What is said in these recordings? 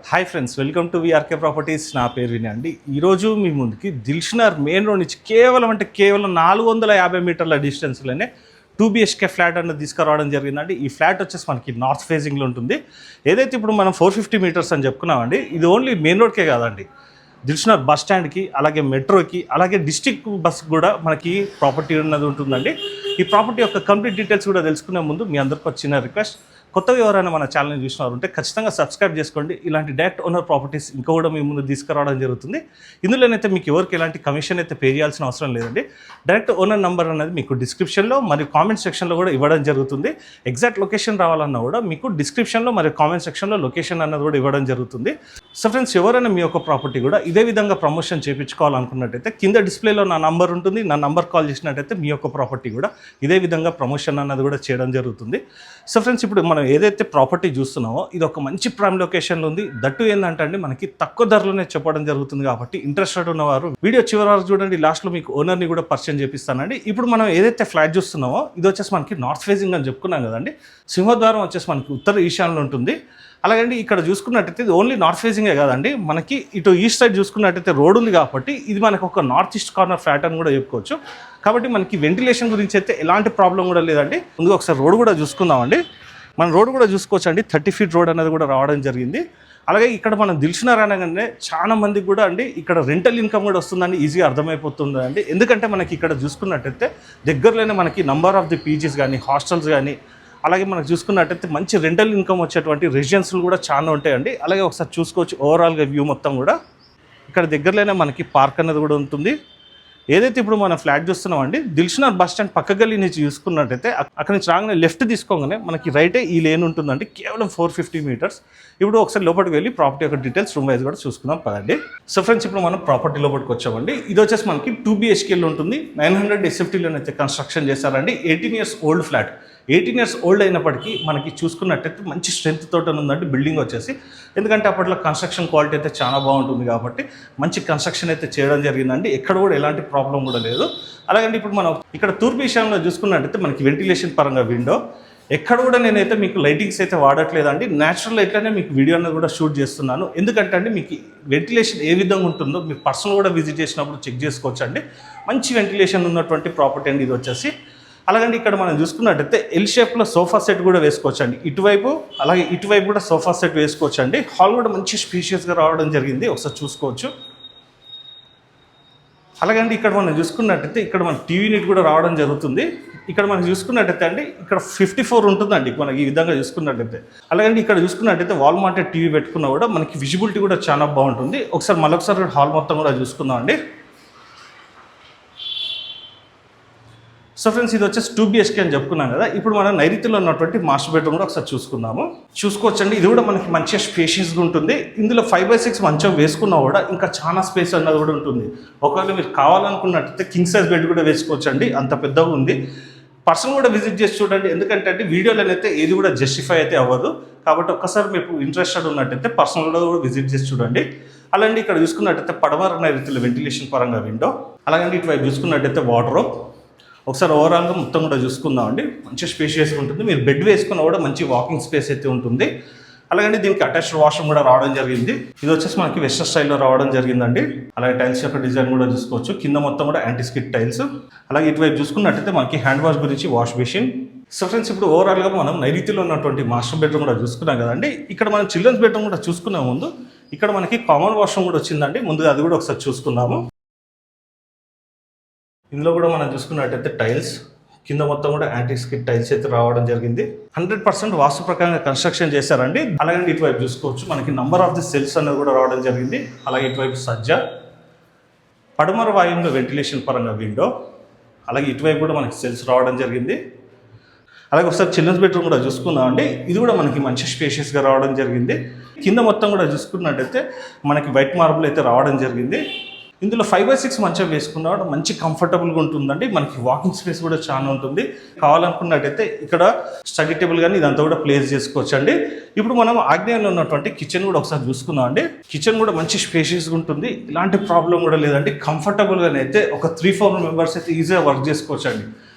Hi friends, welcome to VRK properties. నా పేరు వినయ్ అండి. ఈరోజు మీ ముందుకి దిల్షునగర్ మెయిన్ రోడ్ నుంచి కేవలం 450 మీటర్ల డిస్టెన్స్లోనే 2BHK ఫ్లాట్ అనేది తీసుకురావడం జరిగిందండి. ఈ ఫ్లాట్ వచ్చేసి మనకి నార్త్ ఫేసింగ్లో ఉంటుంది. ఏదైతే ఇప్పుడు మనం 450 మీటర్స్ అని చెప్పుకున్నామండి, ఇది ఓన్లీ మెయిన్ రోడ్కే కాదండి, దిల్షునగర్ బస్ స్టాండ్కి, అలాగే మెట్రోకి, అలాగే డిస్టిక్ బస్ కూడా మనకి ప్రాపర్టీ ఉన్నది ఉంటుందండి. ఈ ప్రాపర్టీ యొక్క కంప్లీట్ డీటెయిల్స్ కూడా తెలుసుకునే ముందు మీ అందరికి వచ్చిన రిక్వెస్ట్, కొత్తగా ఎవరైనా మన ఛానల్ని చూసినారంటే ఖచ్చితంగా సబ్స్క్రైబ్ చేసుకోండి. ఇలాంటి డైరెక్ట్ ఓనర్ ప్రాపర్టీస్ ఇంకా కూడా మీ ముందు తీసుకురావడం జరుగుతుంది. ఇందులోనైతే మీకు ఎవరికి ఎలాంటి కమిషన్ అయితే పే చేయాల్సిన అవసరం లేదండి. డైరెక్ట్ ఓనర్ నెంబర్ అనేది మీకు డిస్క్రిప్షన్లో మరియు కామెంట్ సెక్షన్లో కూడా ఇవ్వడం జరుగుతుంది. ఎగ్జాక్ట్ లొకేషన్ రావాలన్నా కూడా మీకు డిస్క్రిప్షన్లో మరియు కామెంట్ సెక్షన్లో లొకేషన్ అన్నది కూడా ఇవ్వడం జరుగుతుంది. సో ఫ్రెండ్స్, ఎవరైనా మీ యొక్క ప్రాపర్టీ కూడా ఇదే విధంగా ప్రమోషన్ చేయించుకోవాలనుకున్నట్టయితే కింద డిస్ప్లేలో నా నంబర్ ఉంటుంది. నా నంబర్ కాల్ చేసినట్టయితే మీ యొక్క ప్రాపర్టీ కూడా ఇదే విధంగా ప్రమోషన్ అన్నది కూడా చేయడం జరుగుతుంది. సో ఫ్రెండ్స్, ఇప్పుడు మనం ఏదైతే ప్రాపర్టీ చూస్తున్నామో ఇది ఒక మంచి ప్రైమ్ లొకేషన్లో ఉంది. దట్టు ఏంటంటే అండి, మనకి తక్కువ ధరలోనే చెప్పడం జరుగుతుంది. కాబట్టి ఇంట్రెస్టెడ్ ఉన్నవారు వీడియో చివరి వరకు చూడండి. లాస్ట్లో మీకు ఓనర్ని కూడా పరిచయం చేపిస్తానండి. ఇప్పుడు మనం ఏదైతే ఫ్లాట్ చూస్తున్నామో ఇది వచ్చేసి మనకి నార్త్ ఫేసింగ్ అని చెప్పుకున్నాం కదండి. సింహద్వారం వచ్చేసి మనకి ఉత్తర ఈశాన్యంలో ఉంటుంది. అలాగండి ఇక్కడ చూసుకున్నట్టయితే ఇది ఓన్లీ నార్త్ ఫేసింగే కాదండి, మనకి ఇటు ఈస్ట్ సైడ్ చూసుకున్నట్టయితే రోడ్ ఉంది. కాబట్టి ఇది మనకు ఒక నార్త్ ఈస్ట్ కార్నర్ ఫ్లాట్ అని కూడా చెప్పుకోవచ్చు. కాబట్టి మనకి వెంటిలేషన్ గురించి అయితే ఎలాంటి ప్రాబ్లం కూడా లేదండి. ముందుగా ఒకసారి రోడ్ కూడా చూసుకుందామండి. మన రోడ్ కూడా చూసుకోవచ్చు అండి, 30 ఫీట్ రోడ్ అనేది కూడా రావడం జరిగింది. అలాగే ఇక్కడ మనం దిల్షునగర్ అనగానే చాలా మందికి కూడా అండి ఇక్కడ రెంటల్ ఇన్కమ్ కూడా వస్తుందండి, ఈజీగా అర్థమైపోతుంది అండి. ఎందుకంటే మనకి ఇక్కడ చూసుకున్నట్టయితే దగ్గరలోనే మనకి నంబర్ ఆఫ్ ది పీజీస్ కానీ, హాస్టల్స్ కానీ, అలాగే మనకు చూసుకున్నట్టయితే మంచి రెంటల్ ఇన్కమ్ వచ్చేటువంటి రెసిడెన్షియల్ కూడా చాలా ఉంటాయండి. అలాగే ఒకసారి చూసుకోవచ్చు ఓవరాల్గా వ్యూ మొత్తం కూడా. ఇక్కడ దగ్గరలోనే మనకి పార్క్ అనేది కూడా ఉంటుంది. ఏదైతే ఇప్పుడు మనం ఫ్లాట్ చూస్తున్నామండి, దిల్షునగర్ బస్ స్టాండ్ పక్క గల్లీ నుంచి చూసుకున్నట్టయితే అక్కడ నుంచి రాగానే లెఫ్ట్ తీసుకోగానే మనకి రైటే ఈ లేన్ ఉంటుందండి, కేవలం 450 మీటర్స్. ఇప్పుడు ఒకసారి లోపలికి వెళ్ళి ప్రాపర్టీ యొక్క డీటెయిల్స్ రూమ్ వైజ్ కూడా చూసుకుందాం పదండి. సో ఫ్రెండ్స్, ఇప్పుడు మనం ప్రాపర్టీ లోపలికి వచ్చామండి. ఇది వచ్చేసి మనకి 2BHKలో ఉంటుంది. 900 SFTలోనైతే కన్స్ట్రక్షన్ చేశారండి. 18 years old flat. 18 years old అయినప్పటికీ మనకి చూసుకున్నట్టయితే మంచి స్ట్రెంత్ తోట ఉందండి బిల్డింగ్ వచ్చేసి. ఎందుకంటే అప్పట్లో కన్స్ట్రక్షన్ క్వాలిటీ అయితే చాలా బాగుంటుంది కాబట్టి మంచి కన్స్ట్రక్షన్ అయితే చేయడం జరిగిందండి. ఎక్కడ కూడా ఎలాంటి ప్రాబ్లం కూడా లేదు. అలాగంటే ఇప్పుడు మనం ఇక్కడ తూర్పు ఈశాన్యంలో చూసుకున్నట్టయితే మనకి వెంటిలేషన్ పరంగా విండో, ఎక్కడ కూడా నేనైతే మీకు లైటింగ్స్ అయితే వాడట్లేదండి. న్యాచురల్ లైట్లోనే మీకు వీడియో అనేది కూడా షూట్ చేస్తున్నాను. ఎందుకంటే అండి మీకు వెంటిలేషన్ ఏ విధంగా ఉంటుందో మీరు పర్సనల్ కూడా విజిట్ చేసినప్పుడు చెక్ చేసుకోవచ్చు అండి. మంచి వెంటిలేషన్ ఉన్నటువంటి ప్రాపర్టీ అండి ఇది వచ్చేసి. అలాగంటే ఇక్కడ మనం చూసుకున్నట్టయితే ఎల్ షేప్లో సోఫా సెట్ కూడా వేసుకోవచ్చు అండి. ఇటువైపు అలాగే ఇటువైపు కూడా సోఫా సెట్ వేసుకోవచ్చు అండి. హాల్ కూడా మంచి స్పేషియస్గా రావడం జరిగింది, ఒకసారి చూసుకోవచ్చు. అలాగంటే ఇక్కడ మనం చూసుకున్నట్టయితే ఇక్కడ మన టీవీ యూనిట్ కూడా రావడం జరుగుతుంది. ఇక్కడ మనం చూసుకున్నట్టయితే అండి ఇక్కడ 54 ఉంటుందండి మనకి ఈ విధంగా చూసుకున్నట్టయితే. అలాగంటే ఇక్కడ చూసుకున్నట్టయితే వాల్ మౌంటెడ్ టీవీ పెట్టుకున్నా కూడా మనకి విజిబిలిటీ కూడా చాలా బాగుంటుంది. ఒకసారి మళ్ళొకసారి హాల్ మొత్తం కూడా చూసుకుందాం అండి. సో ఫ్రెండ్స్, ఇది వచ్చేసి 2BHK అని చెప్పుకున్నాం కదా. ఇప్పుడు మనం నైరుతిలో ఉన్నటువంటి మాస్టర్ బెడ్రూమ్ కూడా ఒకసారి చూసుకోవచ్చండి. ఇది కూడా మనకి మంచిగా స్పేషియస్గా ఉంటుంది. ఇందులో 5/6 మంచం వేసుకున్నా కూడా ఇంకా చాలా స్పేస్ అన్నది కూడా ఉంటుంది. ఒకవేళ మీరు కావాలనుకున్నట్టయితే కింగ్ సైజ్ బెడ్ కూడా వేసుకోవచ్చండి, అంత పెద్దగా ఉంది. పర్సన్ కూడా విజిట్ చేసి చూడండి. ఎందుకంటే అంటే వీడియోలో అయితే ఏది కూడా జస్టిఫై అయితే అవ్వదు. కాబట్టి ఒక్కసారి మీకు ఇంట్రెస్టెడ్ ఉన్నట్టయితే పర్సనల్ కూడా విజిట్ చేసి చూడండి. అలాంటి ఇక్కడ చూసుకున్నట్టయితే పడమర నైరుతిలో వెంటిలేషన్ పరంగా విండో, అలాగంటే ఇటువైపు చూసుకున్నట్టయితే వార్డ్రోబ్. ఒకసారి ఓవరాల్గా మొత్తం కూడా చూసుకుందామండి. మంచి స్పేషియస్గా ఉంటుంది. మీరు బెడ్ వేసుకున్న కూడా మంచి వాకింగ్ స్పేస్ అయితే ఉంటుంది. అలాగే దీనికి అటాచ్డ్ వాష్రూమ్ కూడా రావడం జరిగింది. ఇది వచ్చేసి మనకి వెస్టర్న్ స్టైల్లో రావడం జరిగిందండి. అలాగే టైల్స్ యొక్క డిజైన్ కూడా చూసుకోవచ్చు. కింద మొత్తం కూడా యాంటీ స్కిడ్ టైల్స్. అలాగే ఇటువైపు చూసుకున్నట్టయితే మనకి హ్యాండ్ వాష్ గురించి వాష్ బేసిన్. సో ఫ్రెండ్స్, ఇప్పుడు ఓవరాల్గా మనం నైరుతిలో ఉన్నటువంటి మాస్టర్ బెడ్రూమ్ కూడా చూసుకున్నాం కదండి. ఇక్కడ మనం చిల్డ్రన్స్ బెడ్రూమ్ కూడా చూసుకునే ముందు ఇక్కడ మనకి కామన్ వాష్రూమ్ కూడా వచ్చిందండి. ముందుగా అది కూడా ఒకసారి చూసుకుందాము. ఇందులో కూడా మనం చూసుకున్నట్టయితే టైల్స్ కింద మొత్తం కూడా యాంటీ స్కిడ్ టైల్స్ అయితే రావడం జరిగింది. 100% వాస్తు ప్రకారంగా కన్స్ట్రక్షన్ చేశారండి. అలాగే ఇటువైపు చూసుకోవచ్చు మనకి నంబర్ ఆఫ్ ది సెల్స్ అనేది కూడా రావడం జరిగింది. అలాగే ఇటువైపు సజ్జ, పడమర వాయువులో వెంటిలేషన్ పరంగా విండో, అలాగే ఇటువైపు కూడా మనకి సెల్స్ రావడం జరిగింది. అలాగే ఒకసారి చిల్డ్రన్స్ బెడ్రూమ్ కూడా చూసుకుందామండి. ఇది కూడా మనకి మంచి స్పేషియస్గా రావడం జరిగింది. కింద మొత్తం కూడా చూసుకున్నట్టయితే మనకి వైట్ మార్బుల్ అయితే రావడం జరిగింది. ఇందులో 5/6 మంచం వేసుకున్నా మంచి కంఫర్టబుల్గా ఉంటుందండి. మనకి వాకింగ్ స్పేస్ కూడా చాలా ఉంటుంది. కావాలనుకున్నట్టయితే ఇక్కడ స్టడీ టేబుల్ కానీ ఇదంతా కూడా ప్లేస్ చేసుకోవచ్చు అండి. ఇప్పుడు మనం ఆగ్నేయంలో ఉన్నటువంటి కిచెన్ కూడా ఒకసారి చూసుకుందాం అండి. కిచెన్ కూడా మంచి స్పేషియస్గా ఉంటుంది. ఇలాంటి ప్రాబ్లం కూడా లేదండి. కంఫర్టబుల్గానే అయితే ఒక 3-4 మెంబర్స్ అయితే ఈజీగా వర్క్ చేసుకోవచ్చు అండి.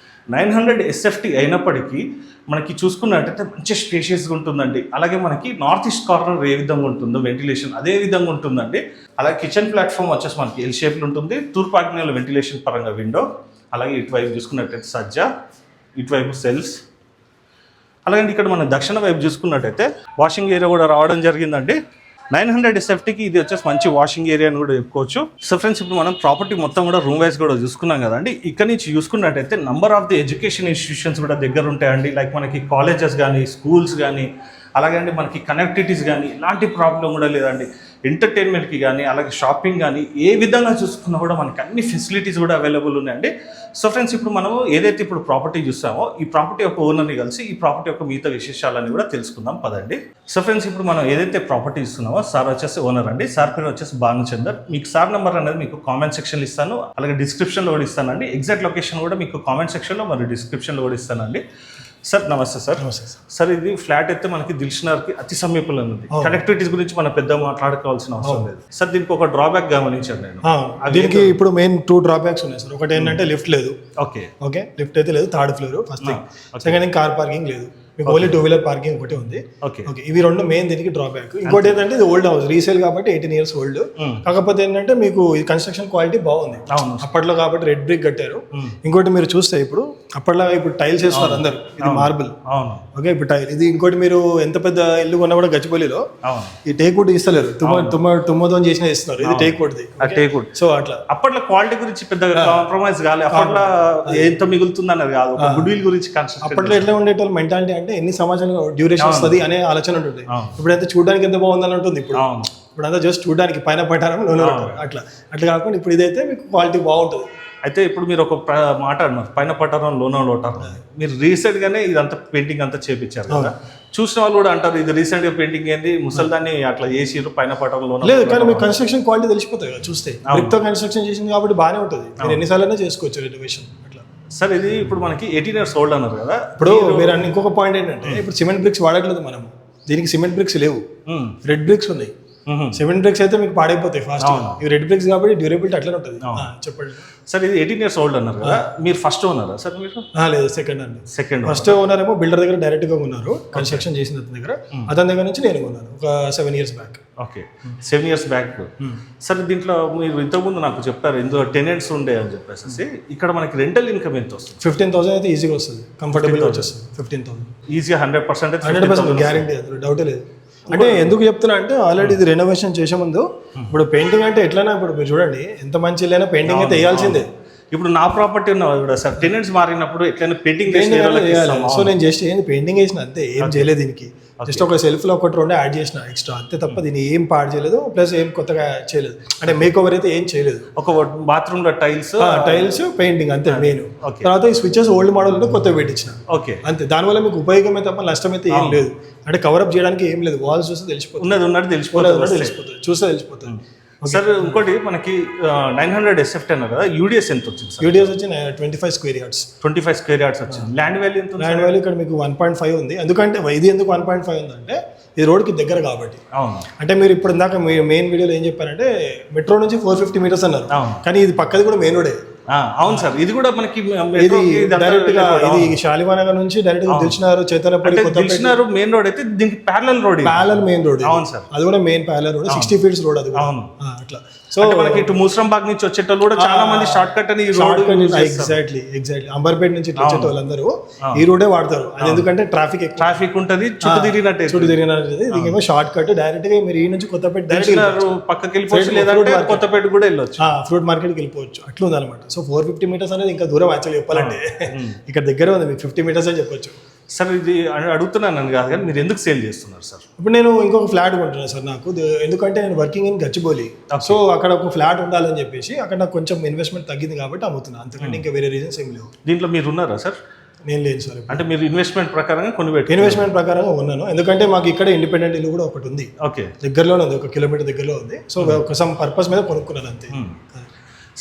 900 SFT అయినప్పటికీ మనకి చూసుకున్నట్టయితే మంచి స్పేషియస్గా ఉంటుందండి. అలాగే మనకి నార్త్ ఈస్ట్ కార్నర్ ఏ విధంగా ఉంటుందో వెంటిలేషన్ అదే విధంగా ఉంటుందండి. అలాగే కిచెన్ ప్లాట్ఫామ్ వచ్చేసి మనకి ఎల్ షేప్లో ఉంటుంది. తూర్పు ఆగ్నేయంలో వెంటిలేషన్ పరంగా విండో, అలాగే ఇటువైపు చూసుకున్నట్టయితే సజ్జ, ఇటువైపు సెల్స్. అలాగే ఇక్కడ మనం దక్షిణ వైపు చూసుకున్నట్టయితే వాషింగ్ ఏరియా కూడా రావడం జరిగిందండి. 900 SFTకి ఇది వచ్చేసి మంచి వాషింగ్ ఏరియా అని కూడా చెప్పుకోవచ్చు. సో ఫ్రెండ్స్, ఇప్పుడు మనం ప్రాపర్టీ మొత్తం కూడా రూమ్ వైజ్ కూడా చూసుకున్నాం కదండి. ఇక్కడ నుంచి చూసుకున్నట్టయితే number of the education institutions కూడా దగ్గర ఉంటాయండి. లైక్ మనకి కాలేజెస్ కానీ, స్కూల్స్ కానీ, అలాగే అండి మనకి కనెక్టివిటీస్ కానీ ఇలాంటి ప్రాబ్లం కూడా లేదండి. ఎంటర్టైన్మెంట్కి కానీ, అలాగే షాపింగ్ కానీ ఏ విధంగా చూసుకున్నా కూడా మనకి అన్ని ఫెసిలిటీస్ కూడా అవైలబుల్ ఉన్నాయండి. సో ఫ్రెండ్స్, ఇప్పుడు మనం ఏదైతే ఇప్పుడు ప్రాపర్టీ చూస్తామో ఈ ప్రాపర్టీ యొక్క ఓనర్ని కలిసి ఈ ప్రాపర్టీ యొక్క మిగతా విశేషాలన్నీ కూడా తెలుసుకుందాం పదండి. సో ఫ్రెండ్స్, ఇప్పుడు మనం ఏదైతే ప్రాపర్టీ ఇస్తున్నామో సార్ వచ్చేసి ఓనర్ అండి. సార్ పేరు వచ్చేసి భానుచందర్. మీకు సార్ నెంబర్ అనేది మీకు కామెంట్ సెక్షన్లో ఇస్తాను, అలాగే డిస్క్రిప్షన్లో కూడా ఇస్తానండి. ఎగ్జాక్ట్ లొకేషన్ కూడా మీకు కామెంట్ సెక్షన్లో మరియు డిస్క్రిప్షన్లో కూడా ఇస్తానండి. సార్ నమస్తే సార్. నమస్తే సార్. సార్, ఇది ఫ్లాట్ అయితే మనకి దిల్షనర్కి అతి సమీపంలో ఉంది. కనెక్టివిటీస్ గురించి మనం పెద్ద మాట్లాడుకోవాల్సిన అవసరం లేదు సార్. దీనికి ఒక డ్రాబ్యాక్ గమనించాను నేను. దీనికి ఇప్పుడు మెయిన్ 2 డ్రాబ్యాక్స్ ఉన్నాయి సార్. ఒకటి ఏంటంటే లిఫ్ట్ లేదు. ఓకే, లిఫ్ట్ అయితే లేదు, 3rd floor first thing. Second thing car parking లేదు, మీకు ఓన్లీ 2-వీలర్ పార్కింగ్ ఒకటి ఉంది. ఓకే, ఇవి 2 మెయిన్ దీనికి డ్రాబ్యాక్. ఇంకోటి ఏంటంటే ఇది ఓల్డ్ హౌస్, రీసేల్ కాబట్టి 18 years ఓల్డ్. కాకపోతే ఏంటంటే మీకు ఈ కన్స్ట్రక్షన్ క్వాలిటీ బాగుంది అప్పట్లో కాబట్టి, రెడ్ బ్రిక్ కట్టారు. ఇంకోటి మీరు చూస్తే ఇప్పుడు అప్పట్లో ఇప్పుడు టైల్స్ వేస్తారు అందరు, ఇది మార్బుల్. ఓకే, ఇప్పుడు టైల్ ఇది. ఇంకోటి మీరు ఎంత పెద్ద ఇల్లు కొన్నా కూడా గచ్చిబౌలిలో ఈ టేక్ వుడ్ ఇస్తలేరు, తుమ్మతో చేసిన ఇస్తున్నారు. ఇది టేక్ వుడ్ది. సో అట్లా అప్పట్లో క్వాలిటీ గురించి పెద్ద కాంప్రమైజ్ కాలేదు. అప్పట్లో ఎంత మిగులుతుంది అన్నది కాదు, గుడ్ విల్ గురించి. అప్పట్లో ఎట్లా ఉండేటోళ్ళు మెంటాలిటీ అంటే ఎన్ని సంవత్సరాలు డ్యూరేషన్ వస్తుంది అనే ఆలోచన ఉంటుంది. ఇప్పుడైతే చూడడానికి ఎంత బాగుందని ఉంటుంది. ఇప్పుడు అంతా జస్ట్ చూడడానికి పైన పట్టారం అట్లా కాకుండా ఇప్పుడు ఇదైతే మీకు క్వాలిటీ బాగుంటుంది. అయితే ఇప్పుడు మీరు ఒక మాట అన్నారు, పైన పట్టారం లోన లోటారం. మీరు రీసెంట్గానే ఇదంతా పెయింటింగ్ అంతా చేపించారు కదా, చూసిన వాళ్ళు కూడా అంటారు ఇది రీసెంట్గా పెయింటింగ్ ఏంది, ముసల్దాన్ని అట్లా చేసిరు పైన పట్టారం లోన. లేదు, కానీ మీకు కన్స్ట్రక్షన్ క్వాలిటీ తెలిసిపోతుంది కదా చూస్తే. బ్రిక్తో కన్స్ట్రక్షన్ చేసింది కాబట్టి బాగానే ఉంటుంది. మీరు ఎన్నిసార్లు చేసుకోవచ్చు రెనోవేషన్ అట్లా. సార్, ఇది ఇప్పుడు మనకి 18 years ఓల్డ్ అన్నారు కదా. ఇప్పుడు మీరు ఇంకొక పాయింట్ ఏంటంటే ఇప్పుడు సిమెంట్ బ్రిక్స్ వాడట్లేదు మనం. దీనికి సిమెంట్ బ్రిక్స్ లేవు, రెడ్ బ్రిక్స్ ఉన్నాయి. సిమెంట్ బ్రిక్స్ అయితే మీకు పాడైపోతాయి ఫాస్ట్. ఇవి రెడ్ బ్రిక్స్ కాబట్టి డ్యూరబిలిటీ అట్లనే ఉంటుంది. చెప్పండి సార్, ఇది 18 years ఓల్డ్ అన్నారు కదా, మీరు ఫస్ట్ ఓనరా సార్? మీరు లేదు, సెకండ్ అండి. సెకండ్. ఫస్ట్ ఓనర్ ఏమో బిల్డర్ దగ్గర డైరెక్ట్ గా ఉన్నారు, కన్స్ట్రక్షన్ చేసిన దగ్గర. అతని దగ్గర నుంచి నేను ఉన్నాను ఒక 7 years back. Okay, 7 years back. Sir, దీంట్లో మీరు ఇంతకుముందు నాకు చెప్పారు ఇందులో టెనెంట్స్ ఉండే అని చెప్పేసి. ఇక్కడ మనకి రెంటల్ ఇన్కమ్ ఎంత వస్తుంది? 15,000 అయితే ఈజీగా వస్తుంది, కంఫర్టబుల్గా వచ్చేస్తుంది. 15,000 ఈజీగా 100% గ్యారంటీ, అందులో డౌటే లేదు. అంటే ఎందుకు చెప్తున్నా అంటే ఆల్రెడీ ఇది రెనోవేషన్ చేసే ముందు ఇప్పుడు పెయింటింగ్ అంటే ఎట్లైనా ఇప్పుడు మీరు చూడండి ఎంత మంచి ఇల్లైనా పెయింటింగ్ అయితే వేయాల్సిందే. ఇప్పుడు నా ప్రాపర్టీ ఉన్నా కూడా సార్, టెనెంట్స్ మారినప్పుడు ఎట్లయినా పెయింటింగ్ వేయాలి. సో నేను జస్ట్ ఏంది పెయింటింగ్ వేసిన అంతే, ఏం చేయలేదు దీనికి. జస్ట్ ఒక సెల్ఫ్లో 1-2 యాడ్ చేసిన ఎక్స్ట్రా అంతే తప్ప దీన్ని ఏం పాడు చేయలేదు, ప్లస్ ఏం కొత్తగా చేయలేదు. అంటే మేక్ ఓవర్ అయితే ఏం చేయలేదు. ఒక బాత్రూమ్ లో టైల్స్ పెయింటింగ్ అంతే మెయిన్. తర్వాత ఈ స్విచెస్ ఓల్డ్ మోడల్ కొత్త పెట్టించిన. ఓకే, అంతే. దానివల్ల మీకు ఉపయోగమే తప్ప నష్టం అయితే ఏం లేదు. అంటే కవరప్ చేయడానికి ఏం లేదు, వాల్స్ చూస్తే తెలిసిపోతుంది, ఉన్నది తెలిసిపోతుంది, చూస్తే తెలిసిపోతుంది. సార్, ఇంకోటి మనకి 900 SFT అన్నారు కదా, యూడిఎస్ ఎంత వచ్చింది? యూడిఎస్ వచ్చి 25 square yards. 25 square yards వచ్చింది. ల్యాండ్ వాల్యూ ఎంత? ల్యాండ్ వాల్యూ ఇక్కడ మీకు 1.5 ఉంది. ఎందుకంటే ఇది ఎందుకు 1.5 ఉందంటే ఇది రోడ్కి దగ్గర కాబట్టి. అంటే మీరు ఇప్పుడు ఇందాక మెయిన్ వీడియోలో ఏం చెప్పారంటే మెట్రో నుంచి 450 meters అన్నారు, కానీ ఇది పక్కది కూడా మెయిన్ రోడే. అవును సార్, ఇది కూడా మనకి డైరెక్ట్ గా ఇది శాలివానగర్ నుంచి డైరెక్ట్ గా దిల్షనర్, చైతన్యపల్లి, దిల్షనర్ మెయిన్ రోడ్ అయితే దీనికి ప్యారలల్ మెయిన్ రోడ్. అవును సార్, అది కూడా main parallel road, 60 feet road అది. అవును, అట్లా. సో మనకి ఇటు మూసరాంబాగ్ నుంచి వచ్చేటోళ్ళు కూడా చాలా మంది షార్ట్ కట్ అని ఎగ్జాక్ట్లీ అంబర్పేట నుంచి వచ్చే వాళ్ళందరూ ఈ రోడే వాడతారు. అది ఎందుకంటే ట్రాఫిక్ ఉంటది, చుట్టూ తిరిగినట్టు. దీనికేమో షార్ట్ కట్ డైరెక్ట్ గా మీరు ఈ నుంచి కొత్తపేట పక్కకి వెళ్ళిపోవచ్చు, లేదంటే కొత్తపేట కూడా వెళ్ళొచ్చు, ఫ్రూట్ మార్కెట్కి వెళ్ళిపోవచ్చు. అట్లా ఉంది అనమాట. సో 450 meters అనేది ఇంకా దూరం యాక్చువల్లీ చెప్పాలంటే. ఇక్కడ దగ్గరే ఉంది, మీకు 50 meters అని చెప్పొచ్చు. సార్, ఇది అడుగుతున్నాను కాదు కానీ మీరు ఎందుకు సేల్ చేస్తున్నారు సార్? ఇప్పుడు నేను ఇంకొక ఫ్లాట్ కొంటున్నాను సార్. నాకు ఎందుకంటే నేను వర్కింగ్ ఇన్ గచ్చిబౌలి, సో అక్కడ ఒక ఫ్లాట్ ఉండాలని చెప్పేసి అక్కడ నాకు కొంచెం ఇన్వెస్ట్మెంట్ తగ్గింది కాబట్టి అమ్ముతున్నాను. అంతకంటే ఇంకా వేరే రీజన్స్ ఏం లేవు. దీంట్లో మీరు ఉన్నారా సార్? నేను లేదు సార్. అంటే మీరు ఇన్వెస్ట్మెంట్ ప్రకారంగా ఇన్వెస్ట్మెంట్ ప్రకారంగా ఉన్నాను. ఎందుకంటే మాకు ఇక్కడ ఇండిపెండెంట్ ఇల్లు కూడా ఒకటి ఉంది. ఓకే, దగ్గరలోనే ఉంది, 1 kilometer దగ్గరలో ఉంది. సో ఒక సమ్ పర్పస్ మీద కొనుక్కున్నాను అంతే.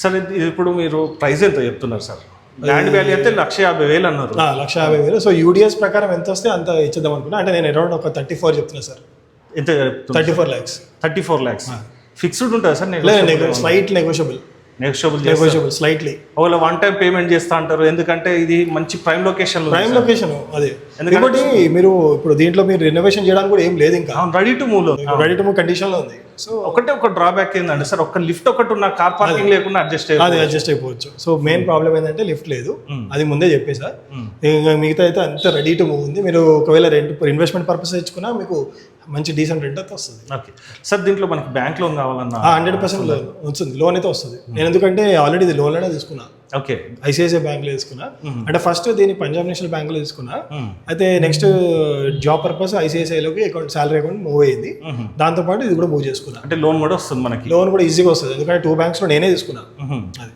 సార్, ఇప్పుడు మీరు ప్రైస్ ఎంత చెప్తున్నారు సార్? ల్యాండ్ వాల్యూ అయితే 150,000 అన్నారు. 150,000. సో యూడిఎస్ ప్రకారం ఎంత వస్తే అంత ఇచ్చేద్దాం అనుకున్నా. అంటే నేను అరౌండ్ ఒక 34 చెప్తున్నా సార్. ఎంత? 34 lakhs. 34 lakhs ఫిక్స్డ్ ఉంటుంది సార్? లేదు, స్లైట్ నెగోషియబుల్. Negotiable slightly. ఒకవేళ వన్ టైం పేమెంట్ చేస్తా అంటారు, ఎందుకంటే ఇది మంచి ప్రైమ్ లొకేషన్ అదే. ఇంకోటి మీరు ఇప్పుడు దీంట్లో మీరు రెనోవేషన్ చేయడానికి కూడా ఏం లేదు, ఇంకా రెడీ టు మూవ్ కండిషన్ లో ఉంది. సో ఒక డ్రాబ్యాక్ ఏంటంటే సార్, ఒక లిఫ్ట్ ఒకటి ఉన్న కార్ పార్కింగ్ లేకుండా అడ్జస్ట్ అయిపోవచ్చు. సో మెయిన్ ప్రాబ్లం ఏంటంటే లిఫ్ట్ లేదు, అది ముందే చెప్పేసా. ఇంకా మిగతా అయితే అంత రెడీ టు మూవ్ ఉంది. మీరు ఒకవేళ ఇన్వెస్ట్మెంట్ పర్పస్ తెచ్చుకున్నా మీకు మంచి డీసెంట్ రెంట్ అయితే వస్తుంది. ఓకే సార్, దీంట్లో మనకి బ్యాంక్ లోన్ కావాలన్నా 100% లోన్ వస్తుంది, లోన్ అయితే వస్తుంది. నేను ఎందుకంటే ఆల్రెడీ ఇది లోన్ లోనే తీసుకున్నా. ఓకే, ఐసిఐసిఐ బ్యాంక్ లో తీసుకున్నా. అంటే ఫస్ట్ దీన్ని పంజాబ్ నేషనల్ బ్యాంక్ లో తీసుకున్నా. అయితే నెక్స్ట్ జాబ్ పర్పస్ ఐసిఐసిఐలోకి అకౌంట్ సాలరీ అకౌంట్ మూవ్ అయ్యింది. దాంతో పాటు ఇది కూడా మూవ్ చేసుకున్నా. అంటే లోన్ కూడా వస్తుంది మనకి, లోన్ కూడా ఈజీగా వస్తుంది, ఎందుకంటే 2 బ్యాంక్స్ లో నేనే తీసుకున్నా. అది.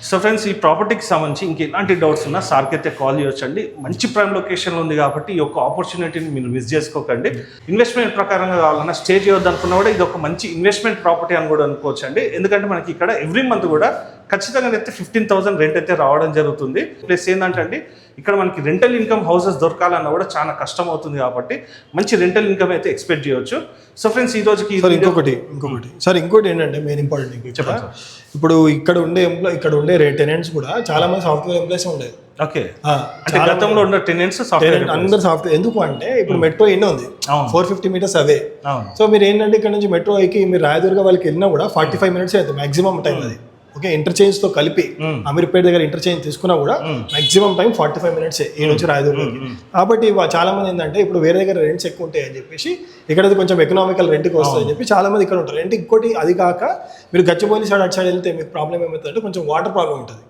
సో ఫ్రెండ్స్, ఈ ప్రాపర్టీకి సంబంధించి ఇంక ఎలాంటి డౌట్స్ ఉన్నా సార్కి అయితే కాల్ చేయొచ్చండి. మంచి ప్రైమ్ లొకేషన్లో ఉంది కాబట్టి ఈ యొక్క ఆపర్చునిటీని మీరు మిస్ చేసుకోకండి. ఇన్వెస్ట్మెంట్ ప్రకారంగా కావాలన్నా స్టే చేయొద్దు అనుకున్నా కూడా ఇది ఒక మంచి ఇన్వెస్ట్మెంట్ ప్రాపర్టీ అని కూడా అనుకోవచ్చు అండి. ఎందుకంటే మనకి ఇక్కడ ఎవ్రీ మంత్ కూడా ఖచ్చితంగా అయితే 15,000 రెంట్ అయితే రావడం జరుగుతుంది. ప్లస్ ఏంటంటే అండి, ఇక్కడ మనకి రెంటల్ ఇన్కమ్ హౌసెస్ దొరకాలన్నా కూడా చాలా కష్టం అవుతుంది కాబట్టి మంచి రెంటల్ ఇన్కమ్ అయితే ఎక్స్పెక్ట్ చేయొచ్చు. సో ఫ్రెండ్స్, ఈ రోజుకి ఇంకోటి ఏంటంటే మెయిన్ ఇంపార్టెంట్ చెప్పండి. ఇప్పుడు ఇక్కడ ఉండే టెనెంట్స్ కూడా చాలా మంది సాఫ్ట్వేర్ ఎంప్లాయీస్ ఉండేది. ఓకే, గతంలో ఉన్న టెనెంట్స్ అందరు సాఫ్ట్వేర్. ఎందుకు అంటే ఇప్పుడు మెట్రో ఎన్నో ఉంది, 450 మీటర్స్ అవే. సో మీరు ఏంటంటే ఇక్కడ నుంచి మెట్రో ఎక్కి మీరు రాయదుర్గ వాళ్ళకి వెళ్ళినా కూడా 45 మినిట్స్ అవుతుంది మాక్సిమం టైం. అది ఓకే, ఇంటర్చేంజ్ తో కలిపి అమీర్పేట దగ్గర ఇంటర్చేంజ్ తీసుకున్నా కూడా మాక్సిమం టైం 45 మినిట్స్ ఈ నుంచి రాయదుర్గకి. కాబట్టి చాలా మంది ఏంటంటే ఇప్పుడు వేరే దగ్గర రెంట్స్ ఎక్కువ ఉంటాయి అని చెప్పేసి ఇక్కడ కొంచెం ఎకనామికల్ రెంట్కి వస్తుంది అని చెప్పి చాలా మంది ఇక్కడ ఉంటారు. రెంట్ ఇంకోటి అది కాక మీరు గచ్చిబౌలి సైడ్ అటు సైడ్ వెళ్తే మీకు ప్రాబ్లం ఏమవుతుందంటే కొంచెం వాటర్ ప్రాబ్లం ఉంటుంది.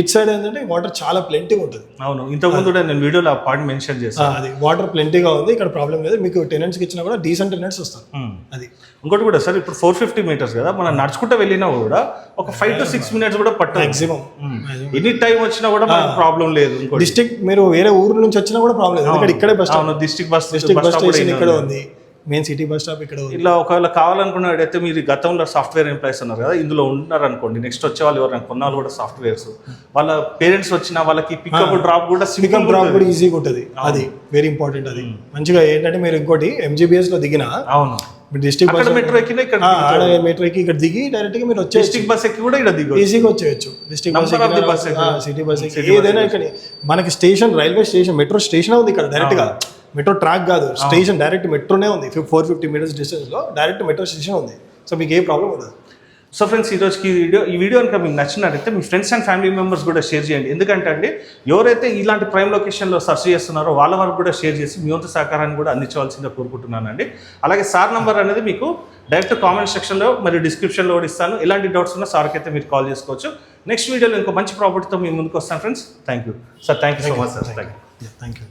ఇటు సైడ్ ఏంటంటే వాటర్ చాలా ప్లెంటీగా ఉంటుంది. అవును, ఇంతకుముందు నేను వీడియోలో పాయింట్ మెన్షన్ చేస్తాను, అది వాటర్ ప్లెంటీగా ఉంది, ఇక్కడ ప్రాబ్లం లేదు. మీకు టెనెంట్స్కి ఇచ్చినా కూడా డీసెంట్ టెనెంట్స్ వస్తారు. అది ఇంకోటి కూడా సార్, ఇప్పుడు 450 మీటర్స్ కదా, మనం నడుచుకుంటూ వెళ్ళినా కూడా ఒక 5 to 6 మినిట్స్ కూడా పట్టు మాక్సిమం. ఎనీ టైం వచ్చినా కూడా మనకు ప్రాబ్లం లేదు. డిస్ట్రిక్ట్ మీరు వేరే ఊరు నుంచి వచ్చినా కూడా ప్రాబ్లం లేదు, ఎందుకంటే ఇక్కడే bus stop, district bus station ఇక్కడ ఉంది, మెయిన్ సిటీ బస్ స్టాప్ ఇక్కడ ఉంది. ఇలా ఒకవేళ కావాలనుకున్నట్టయితే మీరు గతంలో సాఫ్ట్వేర్ ఎంప్లాయీస్ ఉన్నారు కదా, ఇందులో ఉన్నారు అనుకోండి, నెక్స్ట్ వచ్చే వాళ్ళు ఎవరైనా కొన్నాళ్ళు కూడా సాఫ్ట్వేర్స్ వాళ్ళ పేరెంట్స్ వచ్చిన వాళ్ళకి పికప్ డ్రాప్ కూడా ఈజీగా ఉంటుంది. అది వెరీ ఇంపార్టెంట్. అది మంచిగా ఏంటంటే మీరు ఇంకోటి MGBS లో దిగిన, అవును, డిస్ట్రిక్ట్ బస్ మెట్రో ఎక్కినా మెట్రో ఎక్కి ఇక్కడ దిగి డైరెక్ట్ గా మీరు వచ్చే డిస్ట్రిక్ట్ బస్ ఎక్కి కూడా ఇక్కడ దిగి ఈజీగా వచ్చేయచ్చు. డిస్ట్రిక్ట్ బస్, సిటీ బస్ ఏదైనా ఇక్కడ మనకి station, railway station, metro station ఉంది ఇక్కడ డైరెక్ట్ గా. మెట్రో ట్రాక్ కాదు, స్టేషన్ డైరెక్ట్ మెట్రోనే ఉంది. 450 మీటర్స్ డిస్టెన్స్ లో డైరెక్ట్ మెట్రో స్టేషన్ ఉంది. సో మీకు ఏ ప్రాబ్లం ఉండదు. సో ఫ్రెండ్స్, ఈ వీడియో కనుక మీకు నచ్చినట్టయితే మీ ఫ్రెండ్స్ అండ్ ఫ్యామిలీ మెంబర్స్ కూడా షేర్ చేయండి. ఎందుకంటే అండి, ఎవరైతే ఇలాంటి ప్రైమ్ లొకేషన్లో సర్చ్ చేస్తున్నారో వాళ్ళ వరకు కూడా షేర్ చేసి మీ వంతు సహకారాన్ని కూడా అందించవలసిందిగా కోరుకుంటున్నానండి. అలాగే సార్ నంబర్ అనేది మీకు డైరెక్ట్ కామెంట్ సెక్షన్లో మరియు డిస్క్రిప్షన్లో కూడా ఇస్తాను. ఎలాంటి డౌట్స్ ఉన్నా సార్కి అయితే మీరు కాల్ చేసుకోవచ్చు. నెక్స్ట్ వీడియోలో ఇంకో మంచి ప్రాపర్టీతో మీ ముందుకు వస్తాను friends. Thank you sir, thank you so much sir. Thank you.